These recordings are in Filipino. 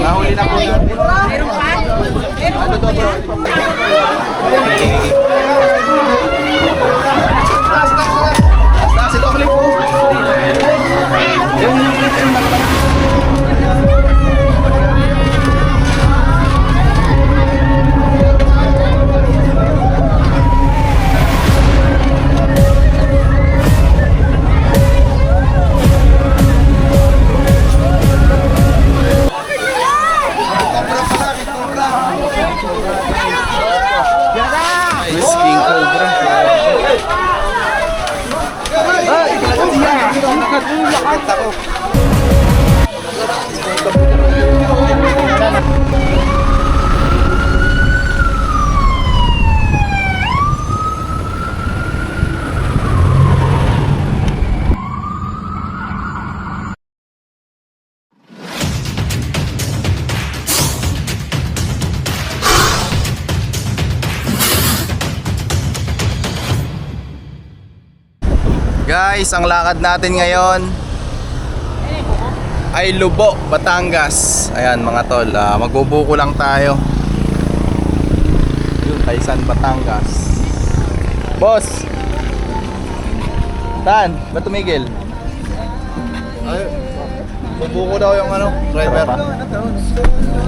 Nahuli na po yun. Ano to bro? Taas ito clip po. King Cobra. Guys, ang lakad natin ngayon ay Lubo, Batangas. Ayan mga tol, magbubuko lang tayo. Yun, Taysan, Batangas. Boss! Saan? Ba't tumigil? Ay, bubuko daw yung driver.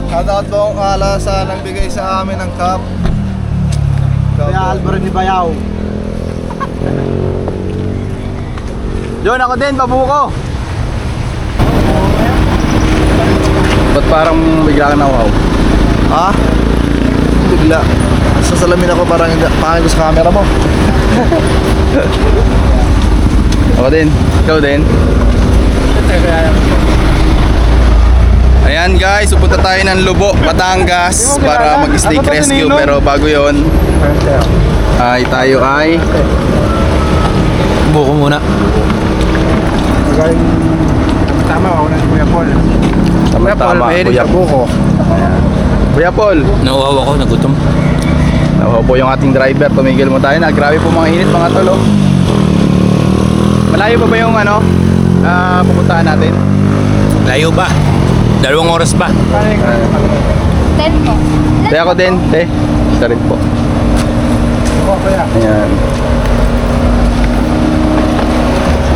Shoutout po ang ala sa nagbigay sa amin ng cup. Kaya Alvaro ni Bayaw. Yun, ako din, pabuko. Ba't parang bigla ka na wow? Ha? Bigla. Sa salamin ako parang pangin ko sa camera mo. Ako din, ikaw din. Ayan guys, pupunta tayo ng Lubo, Batangas para mag-snake rescue. Pero bago yon, tayo ay buko muna. Tama ako na si Kuya Paul. Tama, Kuya Buko. Kuya Paul. Nauuhaw ako, nagutom. Nauuhaw po yung ating driver, tumigil mo tayo na. Grabe po mga init mga tol. Malayo pa ba yung pupuntahan natin? Layo ba? 2 oras ba? 10 po. Te, ako din, te. Isa rin po. Ayan.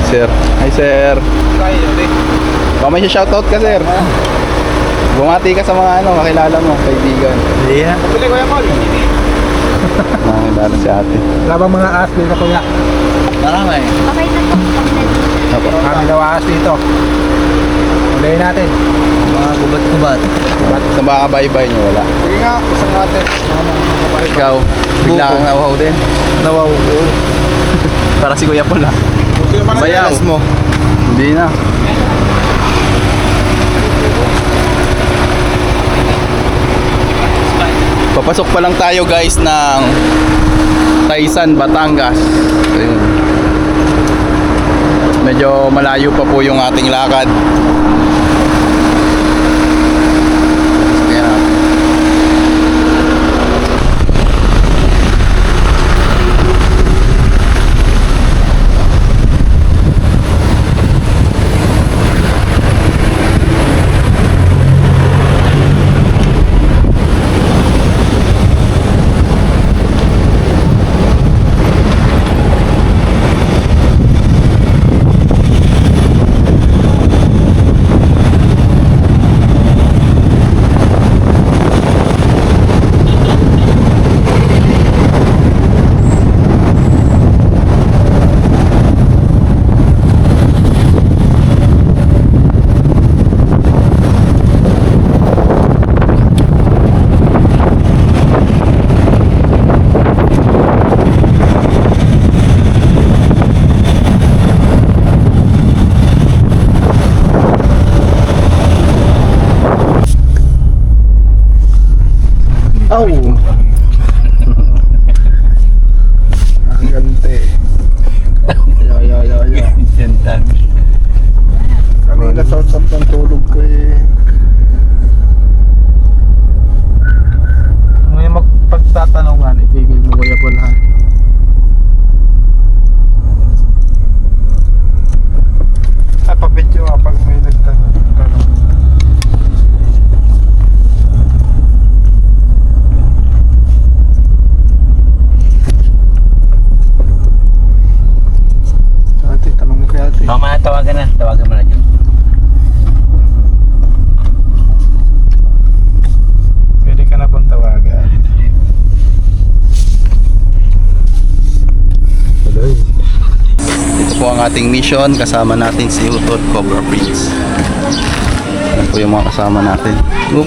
Sir. Hi sir. Baka may shoutout ka sir. Bumati ka sa mga kakilala mo, kaibigan. Yeah. Pili Kuya Paul. Makakilala si ate. Wala bang mga aas dito Kuya? Marami. Okay na po. Apo. Kami daw aas dito. Ulayin natin. Mga gubat-gubat. Sa baka baybay nyo wala. Sige nga, isang natin. Ikaw, bigla kang nawaw din. Nawaw ko. Para si Kuya Paul ha. Bayaw mo. Hindi na. Papasok pa lang tayo guys ng Taysan, Batangas. Ayun. Medyo malayo pa po yung ating lakad. Ayan. Mamaya tawagan na. Tawagan mo na dyan. Pwede ka na pong tawagan. Ito po ang ating mission. Kasama natin si Utot Cobra Prince. Yan po yung mga kasama natin. Oop,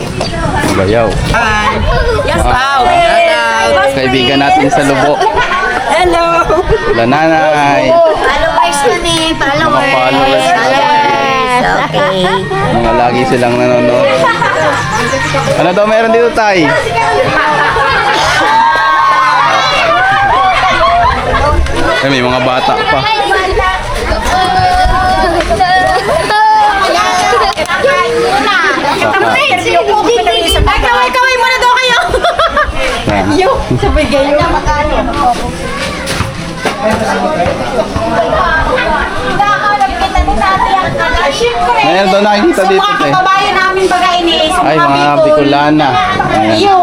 bayaw. Yes, Mga wow. kaibigan natin sa Lubo. Hello. Lananay. Followers ko ni. Mga followers. Okay. Mga lagi silang nanonood. Ano daw meron dito, Tay? Eh, may mga bata pa. Kaway muna daw kayo. Yan. Yung sabay kayo. Ngayon daw nakikita dito, Sa mga Tay. kababayan namin baga iniisip Ay, mga Bicolana. Ayan.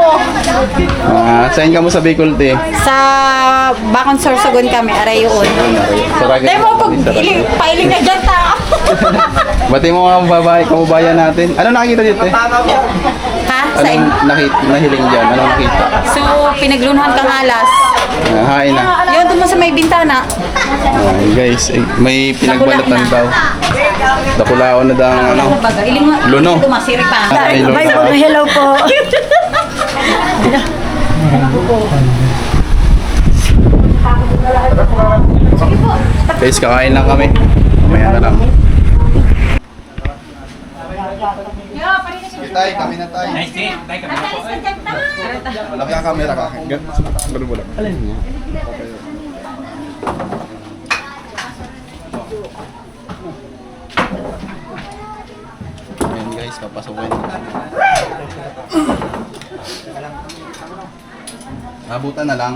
Saan ka mo sa Bicol, Tay? Sa Bacon Sorsogon kami, aray yun. Saragay. Dahil mo pag pailing na dyan ta. Bati mo mga babae, kababayan natin. Ano nakikita dito, Tay? Ha? Sa Anong nahiling dyan? Anong nakita? So, pinaglunahan kang alas. Hain na. Yun, doon mo sa may bintana. Guys, may pinagbalatan daw. Dakulaon na daw ang ano. Baga, iling mo. Luno. Tumasiri pa. May luno. Hello po. Guys, kakain lang kami. Mamaya na lang. Tay, kami na tayo. Malaki ang camera ka. Ganun mo lang. Ayan guys, papasukin. Abutan na lang.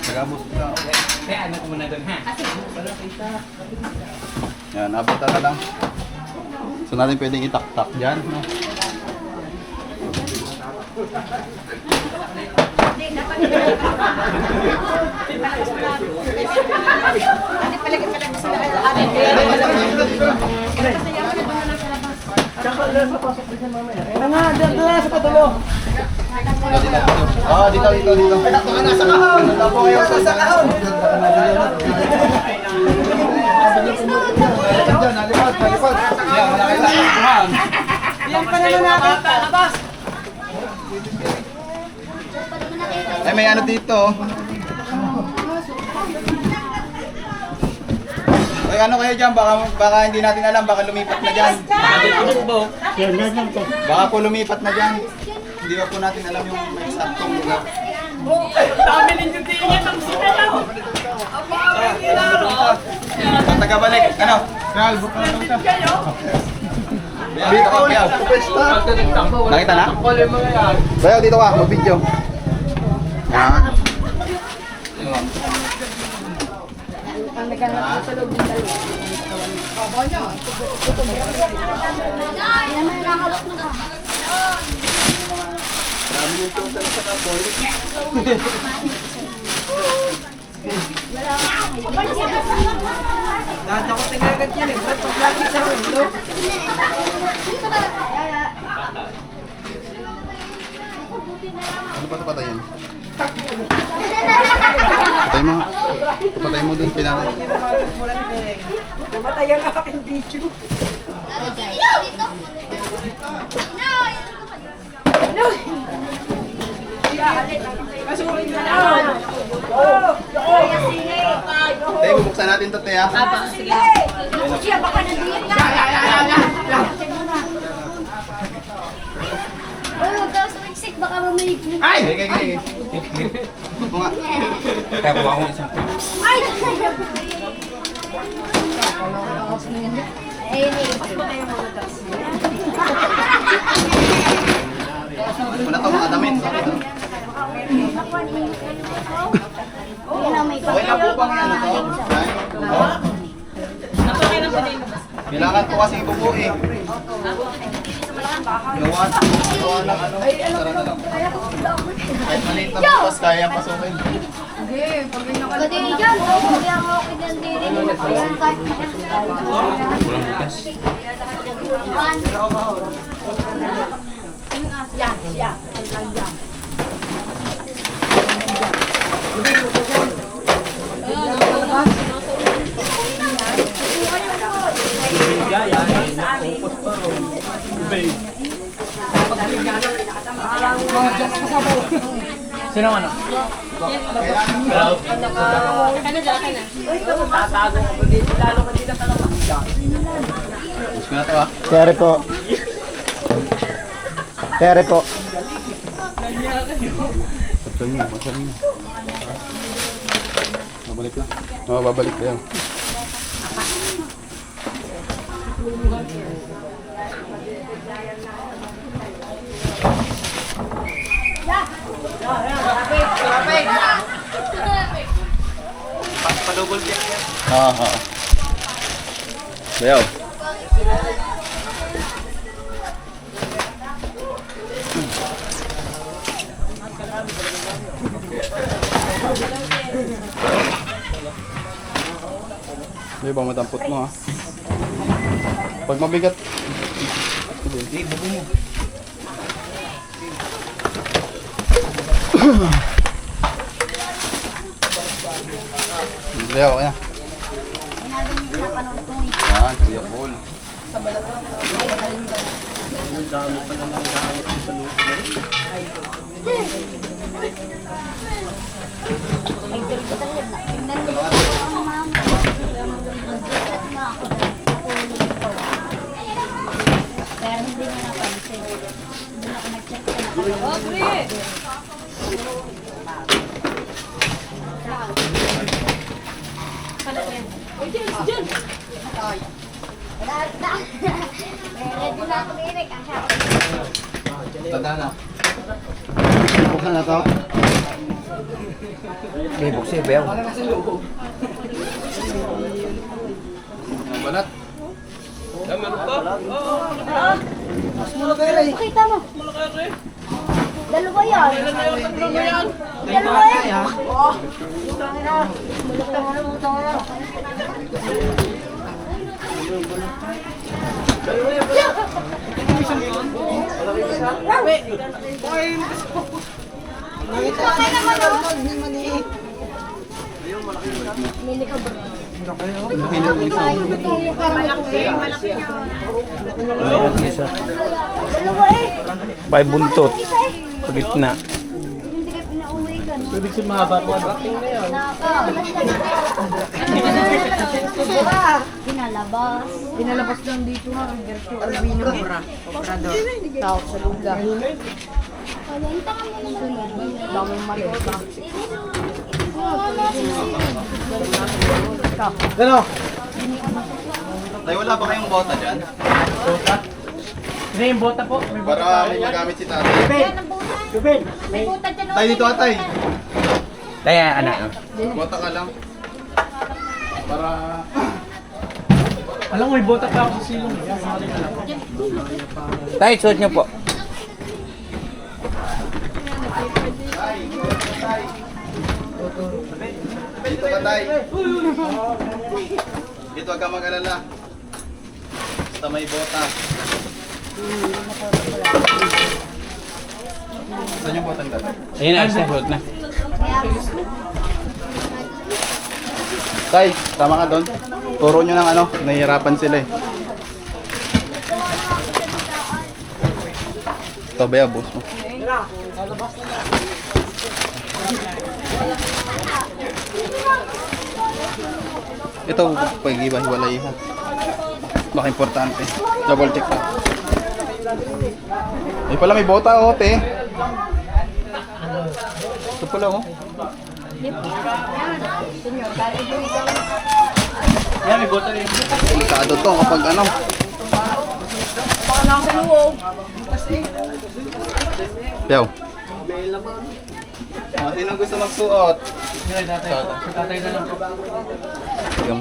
Tagabot ka. Yan, abutan na lang. So natin pwedeng itak-tak dyan. No? Dito. Nasa kahon. Nasa kahon. Ay, may ano dito. Ay, ano kayo dyan? Baka hindi natin alam. Baka lumipat na dyan. Baka po lumipat na dyan. Hindi pa po natin alam yung may saktong lugar. Tagabalik. Ano? Real, buka na ito. Dito ka, Piaw. Nakita na? Bayaw, dito ka. Mag-video. Yan. Ano pa ito patayin? Patay mo. Patay mo dun, pinaka. Namatay ang aking video. Tayo, bubuksan natin ito, Tea. Siya baka nandiyan na. Huwag daw sumiksik, baka mamig. Ay! Okay. Ito nga. Kaya kuha ko isang Ay! Ayun eh. Wala to, mga damit. Yan ang may Okay lang po bang yan ito? Kailangan po kasi ibubo eh. Gawa ng ano, sara na lang. Kahit maliit na bukas, kaya pasukin. Pwede dyan. Pwede ang okay dyan diri. Ayan, kahit Walang bukas. Sino ano? Gusto ko na to ah. Kere po. Kere po. Ito nyo, masal nyo. Babalik lang. Oo, babalik na yan. Pa-double check yan. Oo. Bayaw. Hindi ba madampot mo ha? Pag mabigat. Hindi, bubo mo. Bayaw, kaya. Yan, Kuya Paul. Pero hindi mo napansin. Hindi ako nag-check ka Ready na ako Eric. Tanda na. Buksan na to. May buksi, bayaw. Ang balat. Pakita mo. Dalawa yan. Dalawa yan. Mili ka ba? Dalawa eh. May buntot. Pagitna. Hindi ka pinauwi ka, no? Ibig sabihin mahaba po. Pinalabas. Pinalabas lang dito nga. Ang Gertrude Albino Mura. Obrador. Tawag sa lugar. Kalenta ka mo naman. Daming maliit pa. Ano? Tay, wala ba kayong bota dyan? Hindi, yung bota po. Para may magamit si tatay. Yan ang buta. May buta dyan. Tay, dito ka tay. Kaya, anak. Bota ka lang. Para... Alam mo, may bota pa ako sa silong. Tayo, suot niyo po. Dito ka tay. Dito ka mag-alala. Basta may bota. Saan yung bota nila? Ayun na, isa, suot na. Tay, tama ka doon. Turo nyo ng ano, nahihirapan sila eh. Ito ba boss mo? Ito, pag-iba-hiwalay ha. Baka importante. Double check ka. Ay pala may bota oh, te. Ito pala oh. Yan, may bota rin. Delikado to kapag ano. Baka lang sa loob. Piyaw. Sinong gusto magsuot? Tatay na lang. Tigam.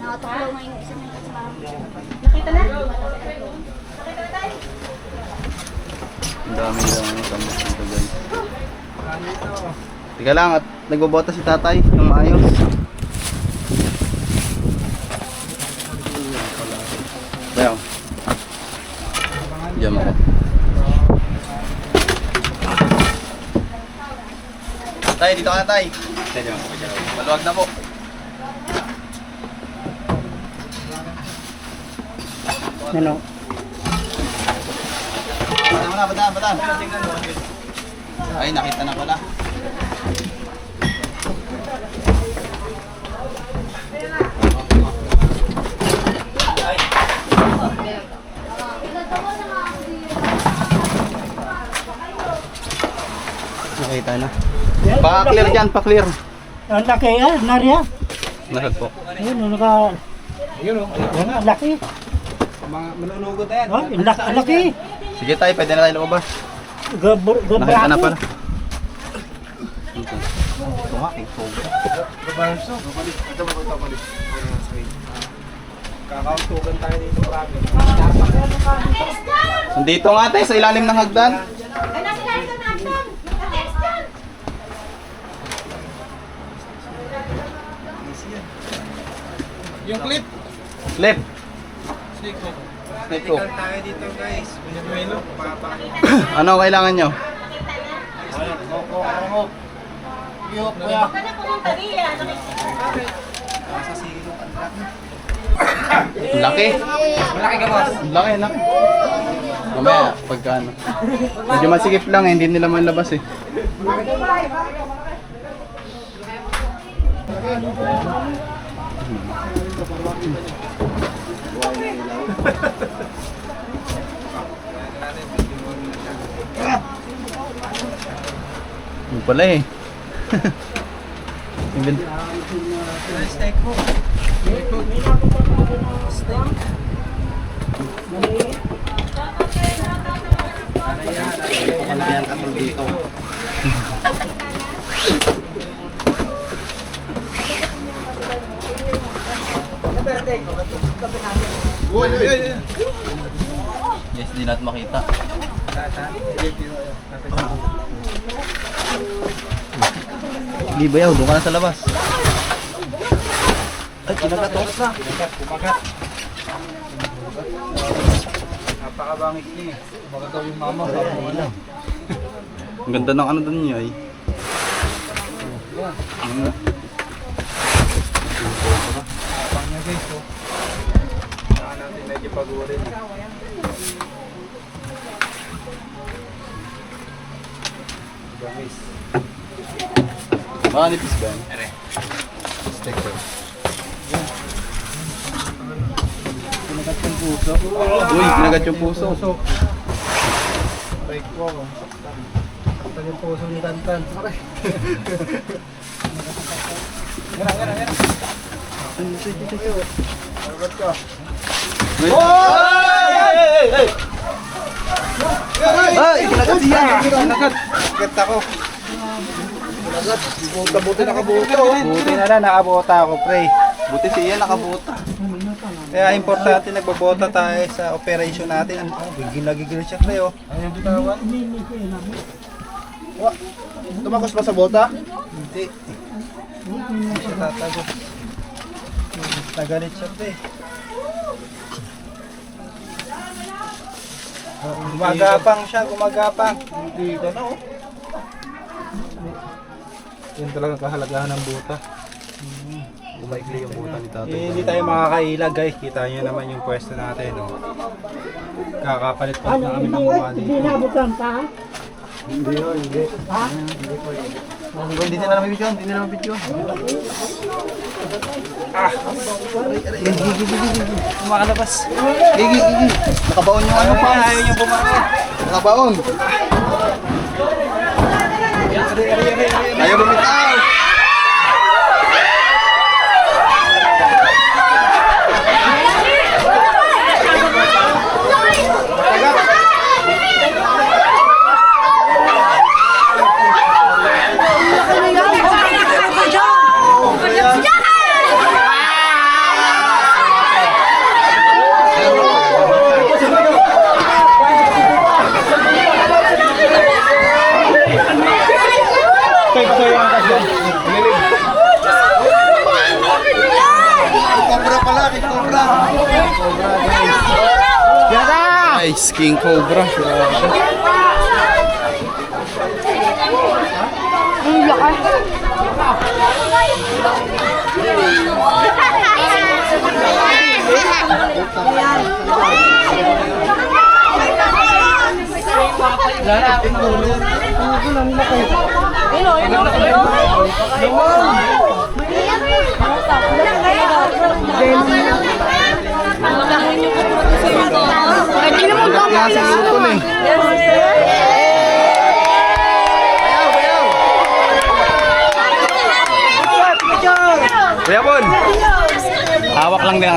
Nakataklaw nga yung isa nila sa parang Ang dami lang ano tambak dito guys. Teka lang at nagbabota si tatay ng maayos. Tayo. Diyan ako. Tay, dito ka na tay. Maluwag na po. Ano? Batan. Ay, nakita na pala. Nakita na. Pa-clear dyan, pa-clear. Ang laki Narya. Nasad po. Ayun, ang laki. Manunugod na yan. Oh, ang laki. Sige tayo, pwede na tayo lumabas. Nakita na pala. Ito nga, king phone. Kakauntugan tayo dito, grabe. Nandito nga tayo sa ilalim ng hagdan. Yung clip. Flip. Snake hook. Snake hook. Tayo dito guys. Bunyamelo. Ano kailangan nyo? Hook. Hook kuya. Laki. Malaki ka boss. Laki. Mamaya, pagka ano. Medyo masikip lang eh, hindi nila malabas eh. Yung pala eh. Yung bin- Snake hook. Ano yan katong dito? Yes, di natin makita. Di ba yaw? Doon ka na sa labas. Ay, kinagatok na. Kumagat. Napakabangit niya eh. Baka daw yung mama. Ang ganda ng ano doon niya eh. Pang niya guys oh. Saan natin medyo pagurin. Gamis. Baka nipis ba yan? Sticker. Kinagat yung puso. Uy, kinagat yung puso. Break ko. Saktan yung puso ni Tantan. Okay. Gana. Albat ka. Ay, kinagat siya. Kinagat. Kinagat ako. Kinagat. Buti nakabuto. Buti na lang nakabota ako, pre. Buti siya nakabuta. Kaya importante nagbabota tayo sa operation natin. Gigil siya, pre, oh. Ayaw bitawan. Tumakos ba sa bota? Hindi. Hindi siya tatago. Nagalit siya, pre. Gumagapang siya, gumagapang. Hindi ka na, oh. Yan talagang kahalagahan ng buta. Umaikli yung buta ni tatay. Hindi tayo makakailag guys. Kita nyo naman yung pwesto natin. Oh. Kakapalit pa na kami ng mga dito. Hindi nabutan pa. Hindi oh, hindi. Hindi nila namin video. Hindi nila namin video. Kumakalabas. Gigi. Nakabaon yung ano pa. Ayaw nyo bumaba. Nakabaon. Ayaw bumitaw. guys, King Cobra. Ang laki. Ay, tingnan mo daw. Nasa luto na eh. Kuya Bon! Hawak lang din.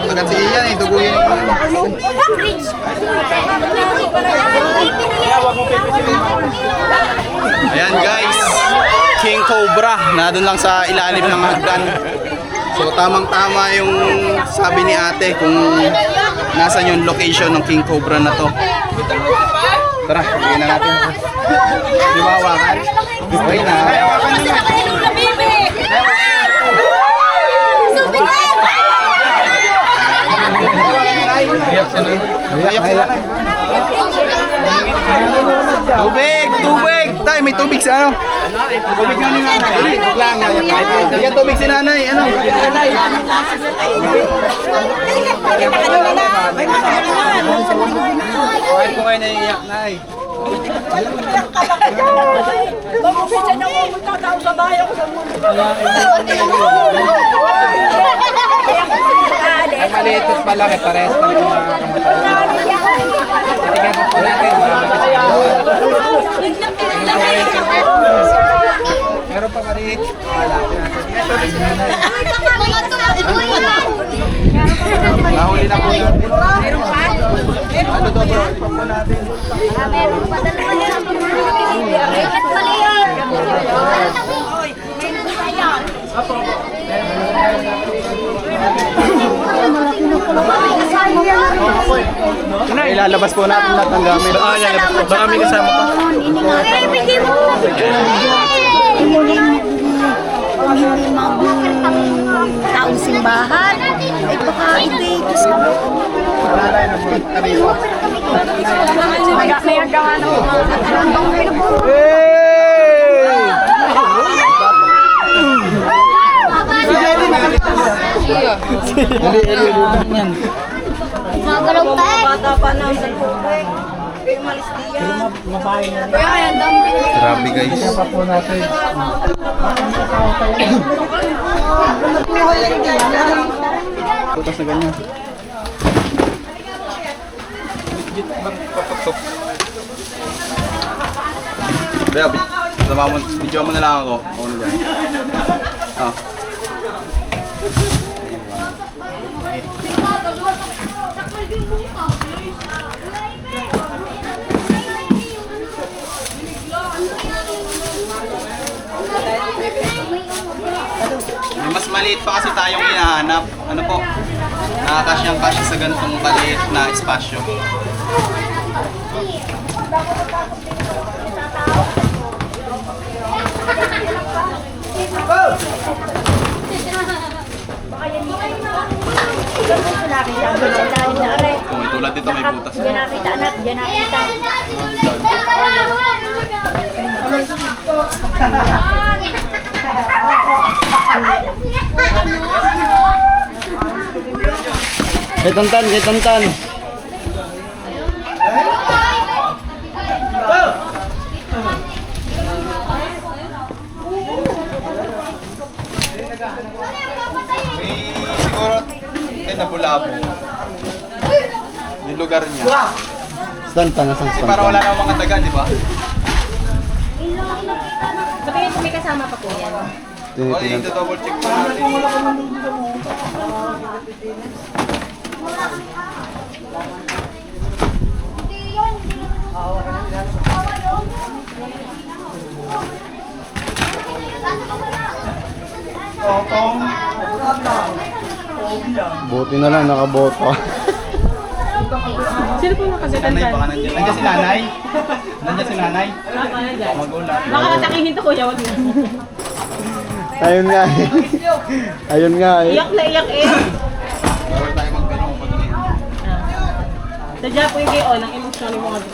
Agad si Ian eh, duguin mo. Ayan guys, King Cobra, na doon lang sa ilalim ng hagdan. So tamang-tama yung sabi ni ate kung nasan yung location ng King Cobra na to. Tara, bigyan na natin. Di ba hawakan? Okay na. Tubig! Tubig! Tay, may tubig sa ano? Tubig nga ni nanay. Bigyan tubig si nanay. Ano? Bakit ko kayo naiiyak, nay? Ay, maliit at malaki. Parehas pa rin mga kamatay. Titigyan ko po natin. Meron pa maliit. Nahuli na po yun. Ano to bro? Ipan po natin. Meron pa dalawa yan. At maliit. Ilalabas po natin lahat ng gamit. Baka may kasama pa. Taong simbahan. Ay baka ito Diyos ko. May agawa ng Magalaw tayo. bata pa na sa tubig. Umalis diyan. Kaya yan, dami. Grabe guys. Putas na ganyan. Kaya, video mo na lang ako. Ako na dyan. Ah. May mas maliit pa kasi tayong hinahanap. Ano po? Nakakasyang kasya sa ganitong maliit na espasyo. Kung tulad dito may butas. Diyan nakita anak, diyan nakita. Kay Tantan. Siguro, nabulabo. Yung lugar niya. Kasi para wala na mga daga, di ba? Sabihin ko may kasama pa po yan. Okay, double check pa natin. Buti na lang nakaboto. Sino po nakasitan Nanay, ka? baka nandiyan. Nandiyan si nanay? Nandiyan si nanay? Baka nandiyan. Magulat. Baka natakihin to kuya, wag na. Ayun nga eh. Ayun nga eh. Iyak na iyak eh. Bawal tayo magtanong pag Sadya po yung kayo, ng emosyon mo kasi.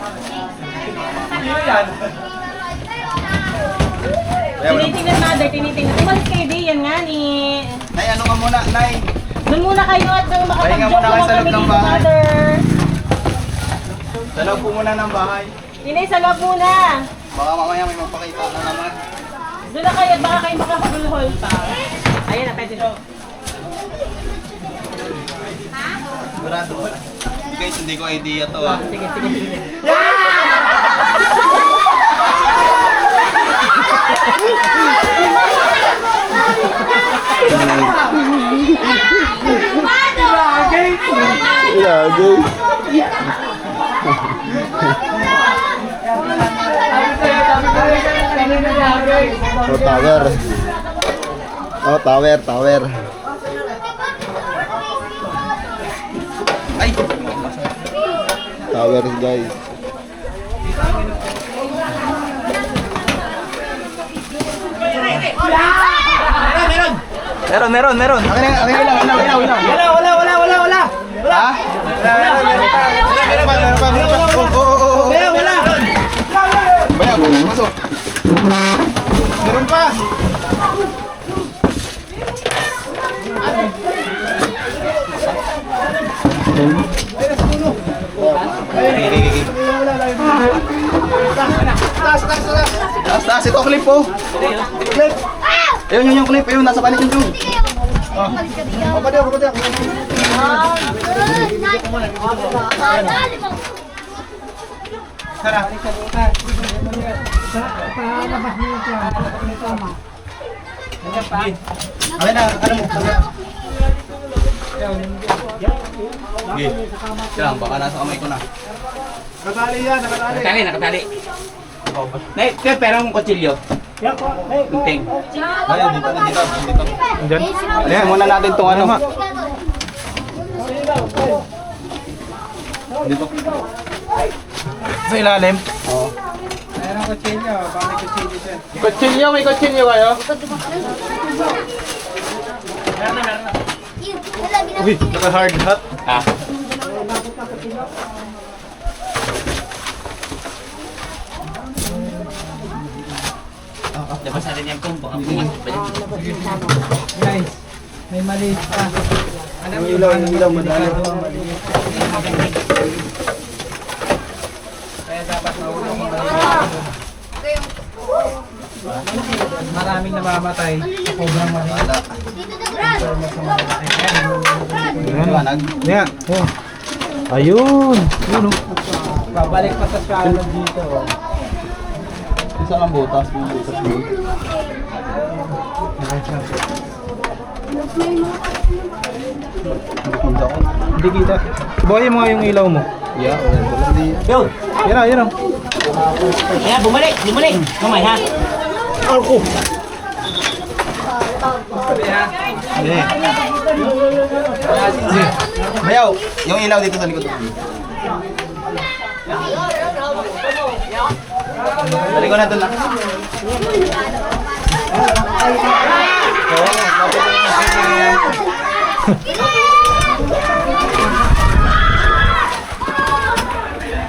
Tinitingnan mother, tinitingnan. Umalis kayo di, yan nga ni... Nay, ano ka muna? Nay! Doon muna kayo at nang Pahinga makapag-joke muna kayo naman sa loob kami ng dito, bahay. mother. Sa loob po muna ng bahay. Inay, sa loob muna. Baka mamaya may magpakita na naman. Doon na kayo at baka kayo makapag-hol pa. Ayan na, pwede doon. Sigurado. Guys, hindi ko idea to ah. Sige, sige, sige. Lagay. Oh, tower. Oh, tower, tower. Ay! Tower, guys. Meron. Akin lang. Wala. Ha? Meron pa. Wala. Bayaw, masok. Meron pa. Taas, ito clip po. Clip. Ayun yung clip, ayun, nasa palit yung tube. Palabas niyo ito. Tama. Akin na, ano mo? Sige. Silang, baka nasa kamay ko na. Nakatali. Nay, kaya pera mong kutsilyo. Yan po. Hey, Kunting. Ayun, dito. Ayan, muna natin itong ano. Dito. Sa ilalim. Oo. Kutsilyo, may kutsilyo kayo? Uy, naka-hard hat. Ah. Labas natin yung kumpo. guys. May maliit pa. Yung ilaw, madali. Maraming namamatay. Sobrang maliit. Liwanag. Yan. Oh. Ayun. Yun oh. Babalik pa sa shallow dito. Isa lang butas. Hindi kita. Buhay mo nga yung ilaw mo. Yeah, hindi. Yo! Yan na, yan na. Ayan, bumalik! Mamay ha? Arko. Bayaw, yung ilaw dito sa likod. Dali ko na doon na.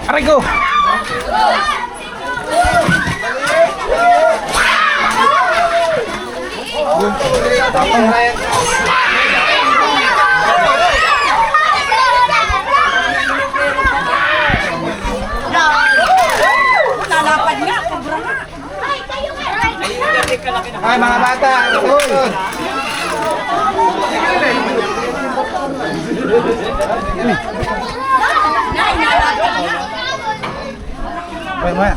Aray ko. Lalapad nga, kubra nga. Ay, mga bata. Uy. Wait, wait.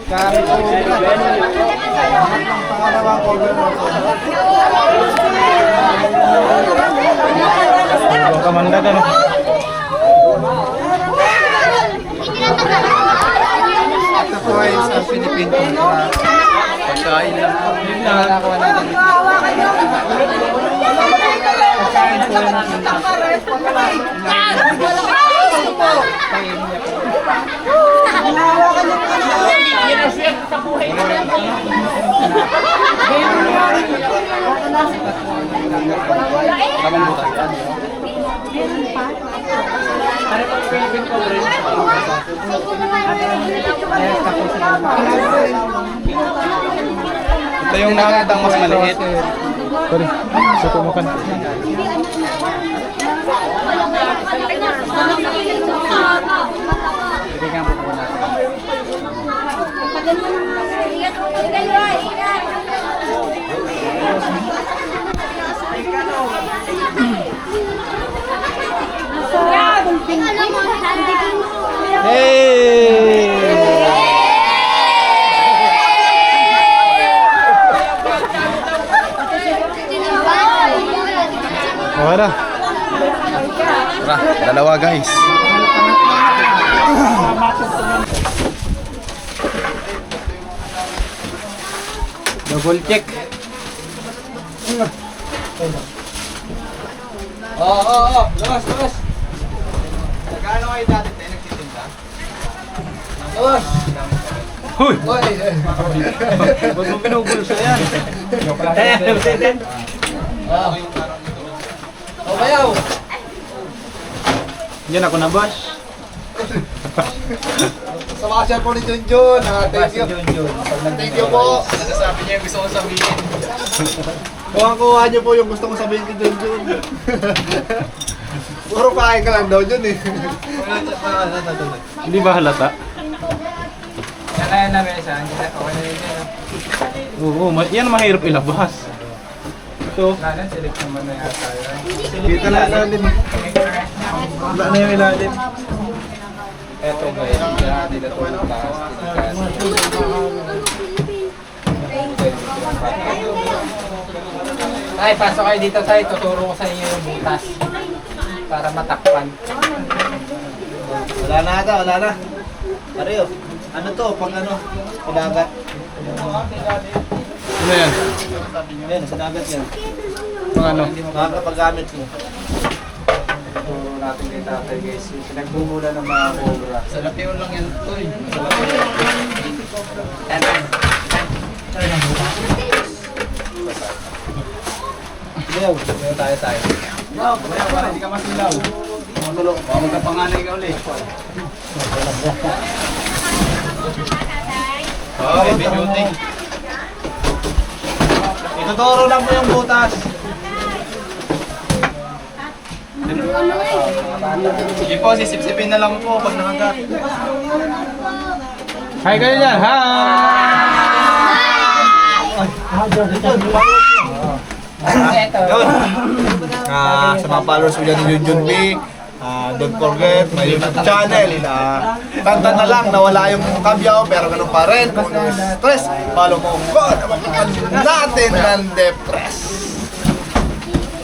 Kami po. Pangalawang Kamanda ka, no? Ito po ay sa Philippine Cobra. Pagkain lang po. Yun lang ang nakuha natin. Tamang butas. Ito yung nakakitang mas maliit. Sorry, sa tumukan. Bigyan po po natin. Okay na. Tara, dalawa guys. Double check. Labas. Nagkano kayo dati tayo nagtitinda? Labas! Huy! Ba't mo binubulsa yan? O bayaw! Yan ako na, boss. Sa mga siya po ni Junjun. Thank you. Thank you po. Nasasabi niya yung gusto ko sabihin. Kuha niyo po yung gusto ko sabihin kay Junjun. Puro kain ka lang daw Jun eh. Hindi ba halata? Kaya na mesa, okay na yun yun. Oo, yan mahirap ilabas. Ito. Kanan, select naman na yata yun. Kita na ilalim. Wala na yung ilalim. Eto ba yun? Dito to yung taas. Ay, pasok kayo dito tayo. Tuturo ko sa inyo yung butas. Para matakpan. Wala na. Pareho. Ano to? Pag ano? Pinagat. Ano yan? Yan, sa dagat yan. Mga ano? Makakapaggamit mo. Tuturo natin kay tatay guys. Yung pinagbumula ng mga cobra. Sa lapiyon lang yan ito eh. Bayaw. Tayo. Wow, para hindi ka masilaw. Matulog. Baka magkapanganay ka ulit. Oh, baby beauty. Ituturo lang mo yung butas. Sige po, sisipsipin na lang po pag nakagat. Hi kayo dyan, hi! Yun. Sa mga followers ko dyan ni Junjun B, don't forget, may YouTube channel. Tanta na lang, nawala yung kabyaw, pero ganun pa rin. Kung stress, follow mo ko. Naman natin ng depress.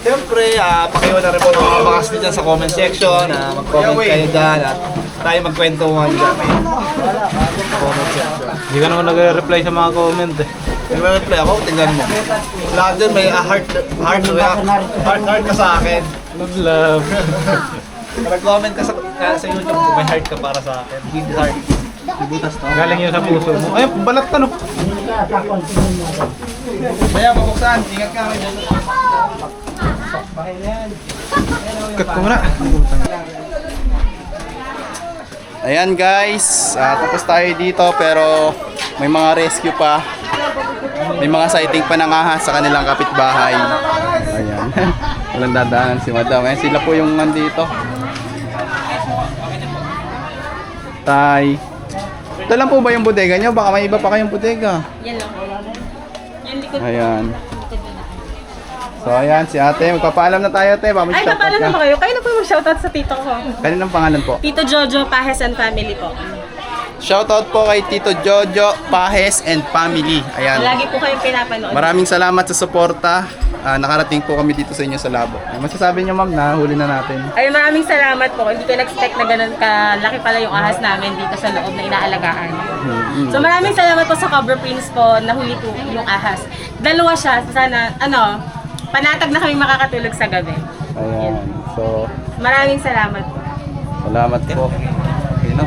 Siyempre, pakiwan na rin po ng mga bakas dyan sa comment section. Mag-comment kayo dyan at tayo magkwentuhan dyan. Comment section. Hindi ka naman nag-reply sa mga comment eh. Nagre-reply ako, tingnan mo. Lahat dyan may heart ka sa akin. Love. Nag-comment ka sa YouTube kung may heart ka para sa akin. Big heart. Ibutas to. Galing yun sa puso mo. Ay, balat ka no. Kaya babuksan, ingat ka. Cut ko muna. Ayan guys, tapos tayo dito pero may mga rescue pa. May mga sighting pa ng ahas sa kanilang kapitbahay. Ayan. Walang dadaanan si Madam. Ayan sila po yung nandito. Tay. Ito lang po ba yung bodega nyo? Baka may iba pa kayong bodega. Yan lang. Yan likod. Ayan. So ayan si ate. Magpapaalam na tayo ate. Ay, napaalam na ba kayo? Kayo na po yung shoutout sa tito ko. Kaninang pangalan po? Tito Jojo Pahes and Family po. Shoutout po kay Tito Jojo, Pahes, and family. Ayan. Lagi po kayong pinapanood. Maraming salamat sa suporta. Nakarating po kami dito sa inyo sa Labo. Masasabi niyo, ma'am, na huli na natin. Ay, maraming salamat po. Hindi ko na-expect na ganun kalaki pala yung ahas namin dito sa loob na inaalagaan. So maraming salamat po sa Cobra Prince po. Nahuli po yung ahas. Dalawa siya. Sana, panatag na kami makakatulog sa gabi. Ayan. So, Maraming salamat po. salamat po. Ayun, no?